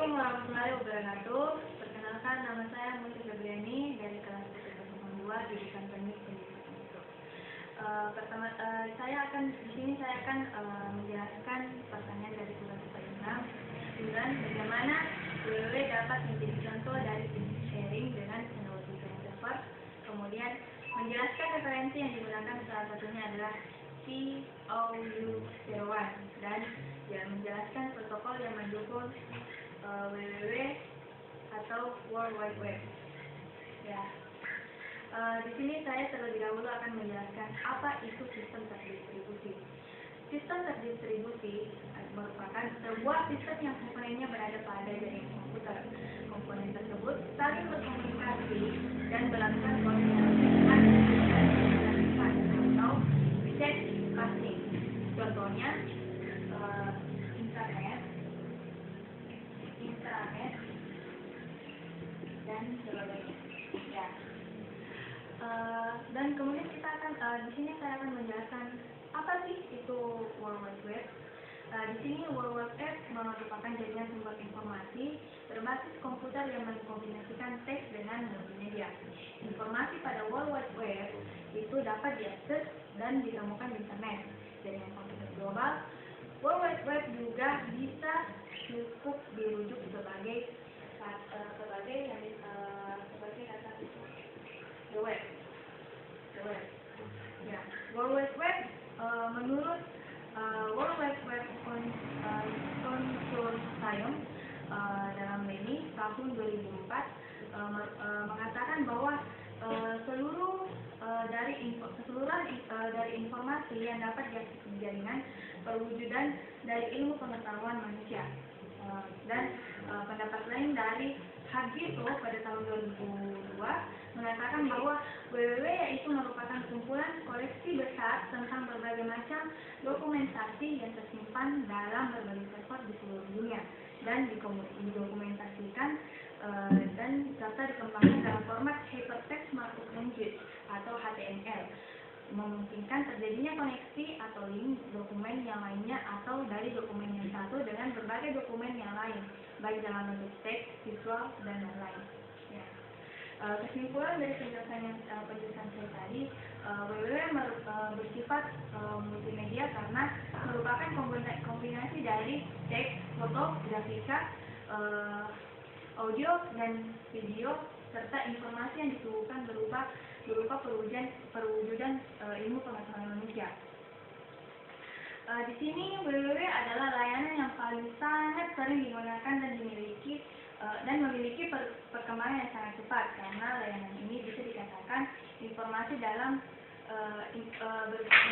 Assalamualaikum warahmatullahi wabarakatuh. Perkenalkan, nama saya Muti Febriani dari kelas 2 jurusan Teknik Pendidikan Mikro. Saya akan menjelaskan pertanyaan dari tugas 6 dan bagaimana WWW dapat menjadi contoh dari bisnis sharing dengan teknologi server. Kemudian menjelaskan referensi yang digunakan, salah satunya adalah COU01, dan menjelaskan protokol yang mendukung WWW atau World Wide Web. Ya, di sini saya terlebih dahulu akan menjelaskan apa itu sistem terdistribusi. Sistem terdistribusi merupakan sebuah sistem yang komponennya berada pada jaringan komputer. Komponen tersebut saling berkomunikasi dan melakukan koordinasi atau broadcasting. Contohnya internet dan sebagainya. Ya. Dan kemudian kita akan di sini saya akan menjelaskan apa sih itu World Wide Web. Di sini World Wide Web merupakan jaringan sumber informasi berbasis komputer yang mengkombinasikan teks dengan multimedia. Informasi pada World Wide Web itu dapat diakses dan ditemukan di internet, jaringan komputer global. World Wide Web juga bisa cukup dirujuk sebagai kata itu the web. Ya, World Wide Web menurut World Wide Web Consortium dalam ini tahun 2004 mengatakan bahwa keseluruhan dari informasi yang dapat diakses di jaringan perwujudan dari ilmu pengetahuan manusia. Dan pendapat lain dari Hagito pada tahun 2002 mengatakan bahwa WWW yaitu merupakan kumpulan koleksi besar tentang berbagai macam dokumentasi yang tersimpan dalam berbagai server di seluruh dunia dan didokumentasikan dan serta dikembangkan dalam format Hypertext Markup Language atau HTML, memungkinkan terjadinya koneksi atau link dokumen yang lainnya atau dari dokumen yang satu dengan berbagai dokumen yang lain, baik dalam bentuk teks, visual, dan lain-lain. Ya. Kesimpulan dari penjelasan saya tadi, WWW bersifat multimedia karena merupakan kombinasi dari teks, foto, grafika, audio, dan video, serta informasi yang disuguhkan berupa perwujudan ilmu pengetahuan manusia. Di sini WWW adalah layanan yang paling sangat sering digunakan dan memiliki perkembangan yang sangat cepat, karena layanan ini bisa dikatakan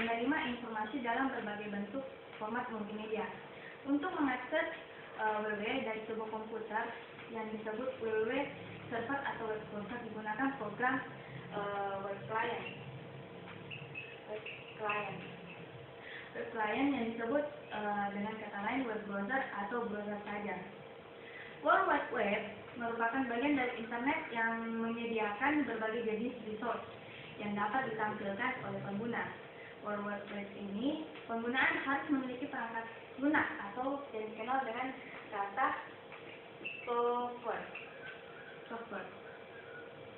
menerima informasi dalam berbagai bentuk format multimedia. Untuk mengakses WWW dari sebuah komputer yang disebut WWW server atau web browser digunakan program web client yang disebut dengan kata lain web browser atau browser saja. World Wide Web merupakan bagian dari internet yang menyediakan berbagai jenis resource yang dapat ditampilkan oleh pengguna. World Wide Web ini penggunaan harus memiliki perangkat lunak atau yang dikenal dengan kata software,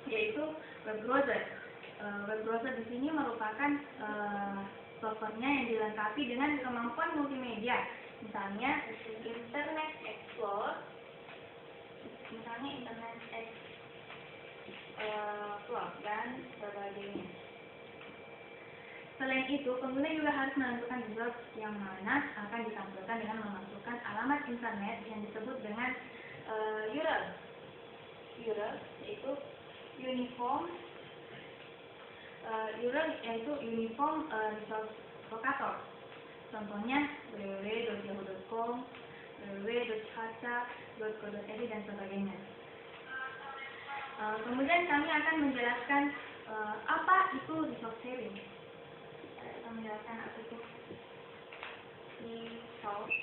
yaitu web browser. Web browser di sini merupakan softwarenya yang dilengkapi dengan kemampuan multimedia, misalnya Internet Explorer, dan sebagainya. Selain itu, pengguna juga harus menentukan results yang mana akan ditampilkan dengan memasukkan alamat internet yang disebut dengan URL, yaitu Uniform Resource Locator. Contohnya www.yahoo.com, www.jakarta.co.id, dan sebagainya. Kemudian kami akan menjelaskan apa itu resource sharing. Saya akan menjelaskan apa itu resource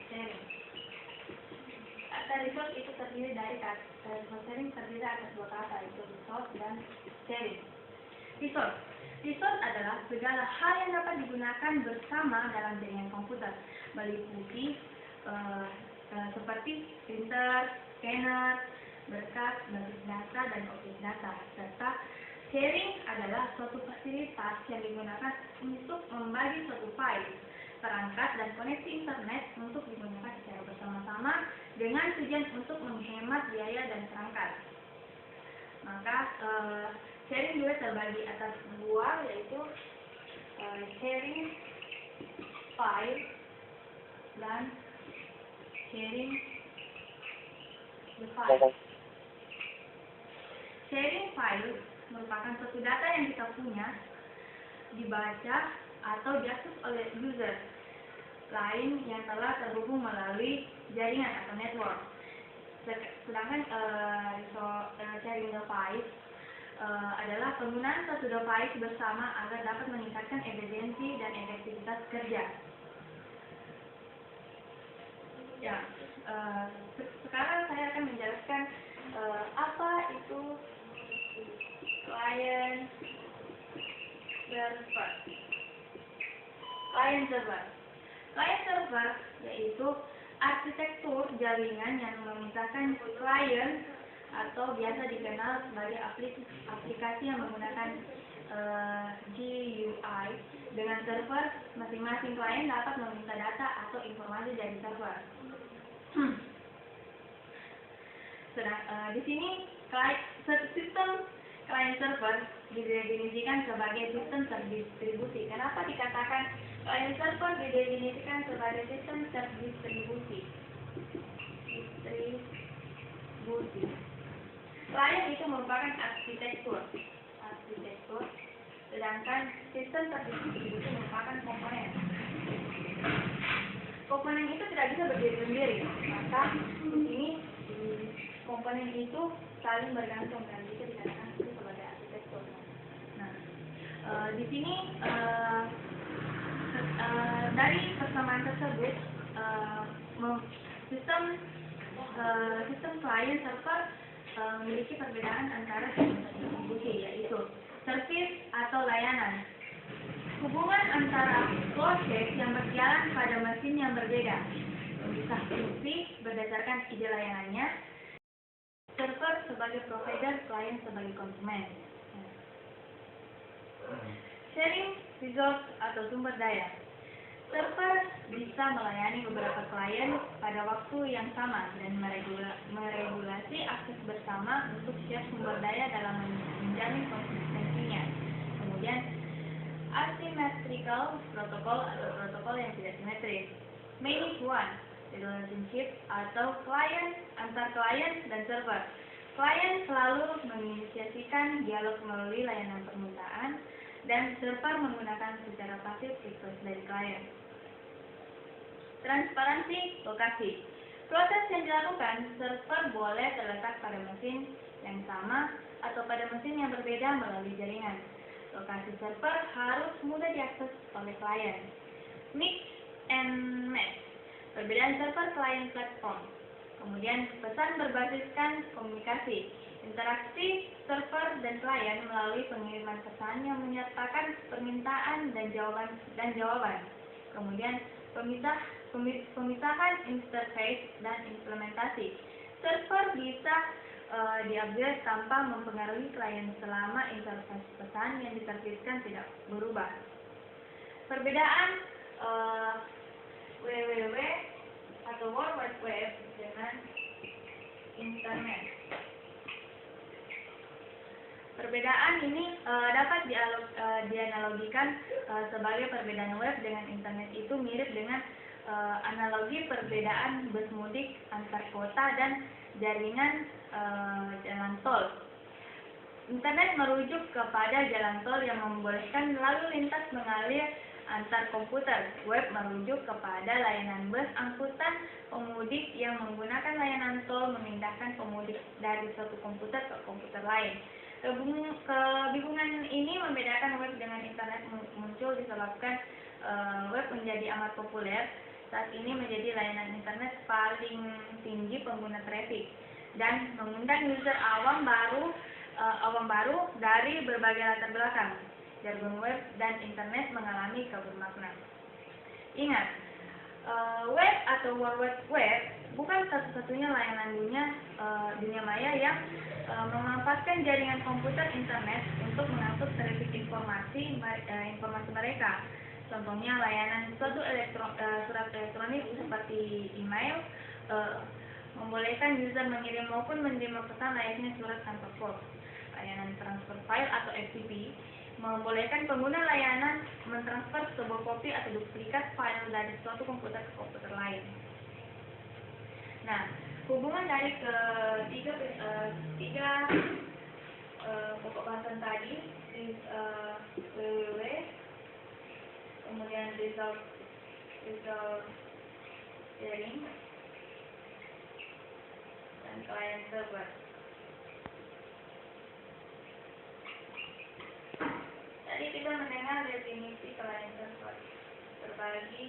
sharing. Kata resource itu terdiri dari resource sharing terdiri atas dua kata, yaitu resource dan sharing. Resource adalah segala hal yang dapat digunakan bersama dalam jaringan komputer, meliputi seperti seperti printer, scanner, berkas, basis data, dan objek data, serta sharing adalah suatu fasilitas yang digunakan untuk membagi suatu file, perangkat, dan koneksi internet untuk digunakan secara bersama-sama dengan tujuan untuk menghemat biaya dan perangkat. Maka sharing juga terbagi atas dua, yaitu sharing file dan sharing the file. Sharing file merupakan suatu data yang kita punya, dibaca atau diakses oleh user lain yang telah terhubung melalui jaringan atau network. Sedangkan sharing device adalah penggunaan satu device bersama agar dapat meningkatkan efisiensi dan efektivitas kerja. Ya, sekarang saya akan menjelaskan apa itu client server. Client server yaitu arsitektur jaringan yang memisahkan klien atau biasa dikenal sebagai aplikasi yang menggunakan GUI dengan server. Masing-masing klien dapat meminta data atau informasi dari server. Di sini sistem client server didefinisikan sebagai sistem terdistribusi. Kenapa dikatakan client server didefinisikan sebagai sistem terdistribusi? Client itu merupakan arsitektur, sedangkan sistem terdistribusi merupakan komponen. Komponen itu tidak bisa berdiri sendiri, maka di sini komponen itu saling bergantung dan bisa dikatakan itu sebagai arsitektur. Nah, di sini dari persamaan tersebut sistem client server memiliki perbedaan antara sistem distribusi, yaitu service atau layanan. Hubungan antara proses yang berjalan pada mesin yang berbeda, memisah fungsi berdasarkan ide layanannya, server sebagai provider, client sebagai konsumen. Sharing resource atau sumber daya. Server bisa melayani beberapa klien pada waktu yang sama dan meregulasi akses bersama untuk share sumber daya dalam menjamin konsistensinya. Kemudian asymmetrical protokol atau protokol yang tidak simetris. Many to one relationship atau antar klien dan server. Klien selalu menginisiasikan dialog melalui layanan permintaan dan server menggunakan secara pasif request dari klien. Transparansi lokasi. Proses yang dilakukan, server boleh terletak pada mesin yang sama atau pada mesin yang berbeda melalui jaringan. Lokasi server harus mudah diakses oleh klien. Mix and match. Perbedaan server klien platform. Kemudian pesan berbasiskan komunikasi. Interaksi server dan klien melalui pengiriman pesan yang menyertakan permintaan dan jawaban. Kemudian pemisahan interface dan implementasi. Server bisa diupgrade tanpa mempengaruhi klien selama interface pesan yang diterbitkan tidak berubah. Perbedaan www atau World Wide Web dengan internet. Perbedaan ini dapat dianalogikan sebagai perbedaan web dengan internet itu mirip dengan analogi perbedaan bus mudik antar kota dan jaringan jalan tol. Internet merujuk kepada jalan tol yang membolehkan lalu lintas mengalir antar komputer. Web merujuk kepada layanan bus angkutan pemudik yang menggunakan layanan tol memindahkan pemudik dari suatu komputer ke komputer lain. Kebingungan ini membedakan web dengan internet muncul disebabkan web menjadi amat populer. Saat ini menjadi layanan internet paling tinggi pengguna traffic dan mengundang user awam baru dari berbagai latar belakang. Jargon web dan internet mengalami kebermakna. Ingat, Web atau World Wide Web bukan satu-satunya layanan dunia maya yang memanfaatkan jaringan komputer internet untuk mengangkut traffic informasi mereka. Contohnya layanan surat elektronik seperti email membolehkan user mengirim maupun menerima pesan layaknya surat kantor pos. Layanan transfer file atau FTP membolehkan pengguna layanan mentransfer sebuah kopi atau duplikat file dari suatu komputer ke komputer lain. Nah, hubungan dari tiga pokok bahasan tadi, www, kemudian result sharing, dan client server. Tadi kita mendengar definisi client server terbagi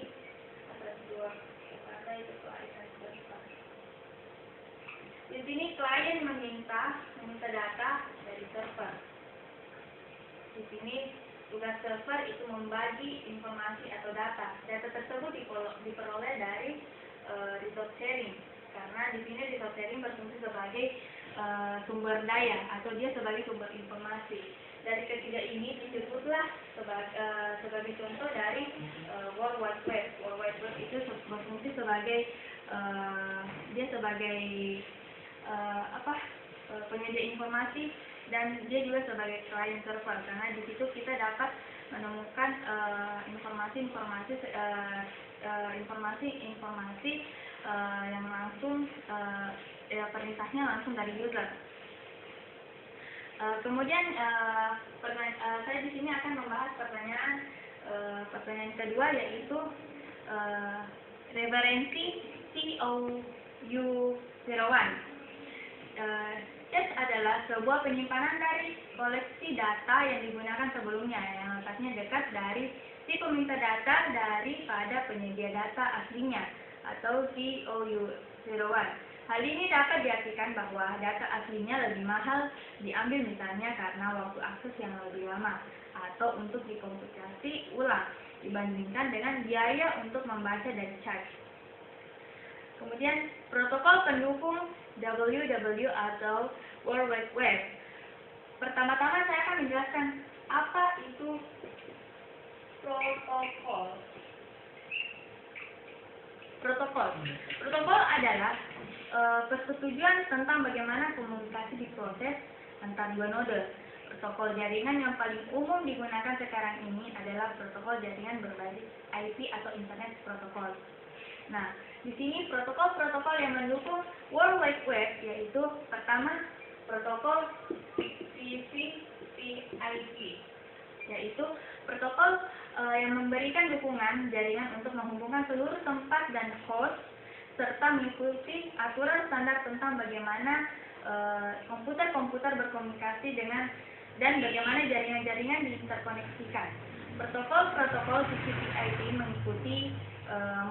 atas dua kata, itu client dan server. Di sini klien meminta data dari server. Di sini tugas server itu membagi informasi atau data. Data tersebut diperoleh dari resource sharing, karena di sini resource sharing berfungsi sebagai sumber daya atau dia sebagai sumber informasi. Dari ketiga ini disebutlah sebagai contoh dari World Wide Web. World Wide Web itu berfungsi sebagai dia sebagai penyedia informasi, dan dia juga sebagai client server, karena di situ kita dapat menemukan informasi yang langsung perintahnya langsung dari user. Kemudian saya di sini akan membahas pertanyaan kedua, yaitu referensi COU01. Cache adalah sebuah penyimpanan dari koleksi data yang digunakan sebelumnya, yang letaknya dekat dari si peminta data daripada penyedia data aslinya atau COU01. Hal ini dapat diartikan bahwa data aslinya lebih mahal diambil, misalnya karena waktu akses yang lebih lama atau untuk dikomputasi ulang dibandingkan dengan biaya untuk membaca dari cache. Kemudian protokol pendukung WWW atau World Wide Web. Pertama-tama saya akan menjelaskan apa itu protokol. Protokol adalah persetujuan tentang bagaimana komunikasi diproses antar dua node. Protokol jaringan yang paling umum digunakan sekarang ini adalah protokol jaringan berbasis IP atau Internet Protocol. Nah, di sini protokol-protokol yang mendukung World Wide Web yaitu pertama protokol TCP/IP, yaitu protokol yang memberikan dukungan jaringan untuk menghubungkan seluruh tempat dan host serta mengikuti aturan standar tentang bagaimana komputer-komputer berkomunikasi dan bagaimana jaringan-jaringan diinterkoneksikan. Protokol-protokol TCP/IP mengikuti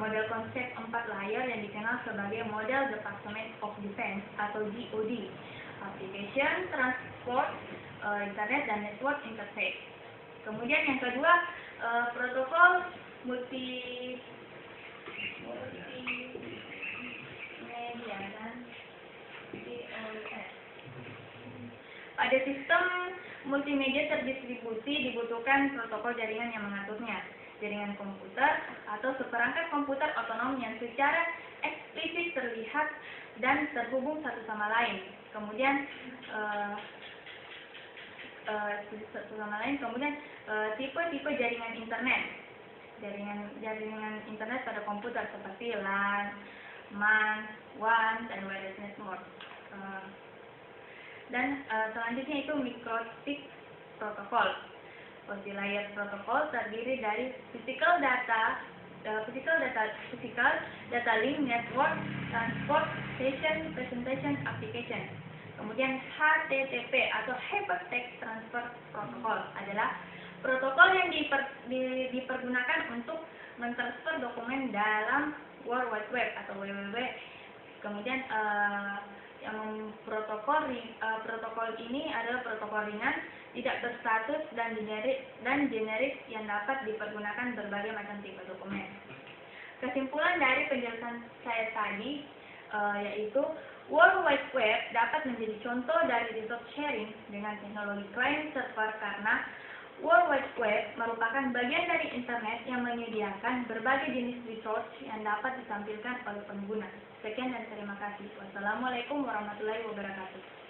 model konsep 4 layer yang dikenal sebagai model Department of Defense atau DoD, Application, Transport, Internet, dan Network Interface. Kemudian yang kedua, protokol multimedia dan DOS. Pada sistem multimedia terdistribusi dibutuhkan protokol jaringan yang mengaturnya. Jaringan komputer atau seperangkat komputer otonom yang secara eksplisit terlihat dan terhubung satu sama lain. Kemudian tipe-tipe jaringan internet. Jaringan internet pada komputer seperti LAN, MAN, WAN, dan wireless network. Dan selanjutnya itu microtik protokol. Multi-layer protokol terdiri dari physical data link, network, transport, station, presentation, application. Kemudian HTTP atau Hypertext Transfer Protocol adalah protokol yang dipergunakan untuk mentransfer dokumen dalam World Wide Web atau WWW. Kemudian protokol ini adalah protokol ringan, tidak berstatus dan generik yang dapat dipergunakan berbagai macam tipe dokumen. Kesimpulan dari penjelasan saya tadi yaitu World Wide Web dapat menjadi contoh dari resource sharing dengan teknologi client server karena World Wide Web merupakan bagian dari internet yang menyediakan berbagai jenis resource yang dapat ditampilkan oleh pengguna. Sekian dan terima kasih. Wassalamualaikum warahmatullahi wabarakatuh.